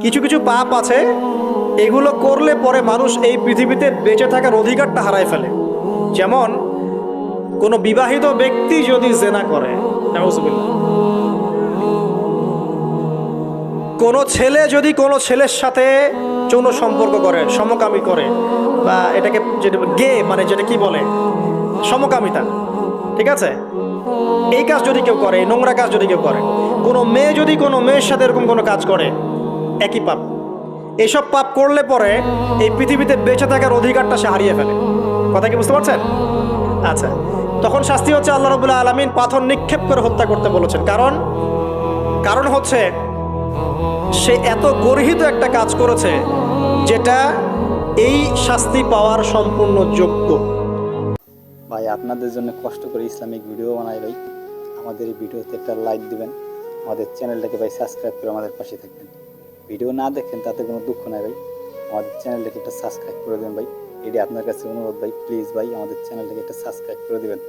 কিছু কিছু পাপ আছে, এগুলো করলে পরে মানুষ এই পৃথিবীতে বেঁচে থাকার অধিকারটা হারায় ফেলে। যেমন কোনো বিবাহিত ব্যক্তি যদি জেনা করে, নাউজুবিল্লাহ, কোনো ছেলে যদি কোনো ছেলের সাথে যৌন সম্পর্ক করে, সমকামী করে, বা এটাকে যেটা গে মানে যেটা কি বলে, সমকামিতা, ঠিক আছে, এই কাজ যদি কেউ করে, এই নোংরা কাজ যদি কেউ করে, কোনো মেয়ে যদি কোনো মেয়ের সাথে এরকম কোনো কাজ করে, একই পাপ। এসব পাপ করলে পরে এই পৃথিবীতে বেঁচে থাকার অধিকারটা সে হারিয়ে ফেলে। কথা কি বুঝতে পারছেন? আচ্ছা, তখন শাস্তি হচ্ছে আল্লাহ রাব্বুল আলামিন পাথর নিক্ষেপ করে হত্যা করতে বলেছেন। কারণ হচ্ছে সে এত গর্হিত একটা কাজ করেছে যেটা এই শাস্তি পাওয়ার সম্পূর্ণ যোগ্য। ভাই আপনাদের জন্য কষ্ট করে ইসলামিক ভিডিও বানাই ভাই, আমাদের এই ভিডিওতে একটা লাইক দিবেন, আমাদের চ্যানেলটাকে ভাই সাবস্ক্রাইব করে আমাদের পাশে থাকবেন। ভিডিও না দেখেন তাতে কোনো দুঃখ নাই ভাই, আমাদের চ্যানেলটাকে একটা সাবস্ক্রাইব করে দেবেন ভাই, এটি আপনার কাছে অনুরোধ ভাই, প্লিজ ভাই আমাদের চ্যানেলটাকে একটা সাবস্ক্রাইব করে দেবেন।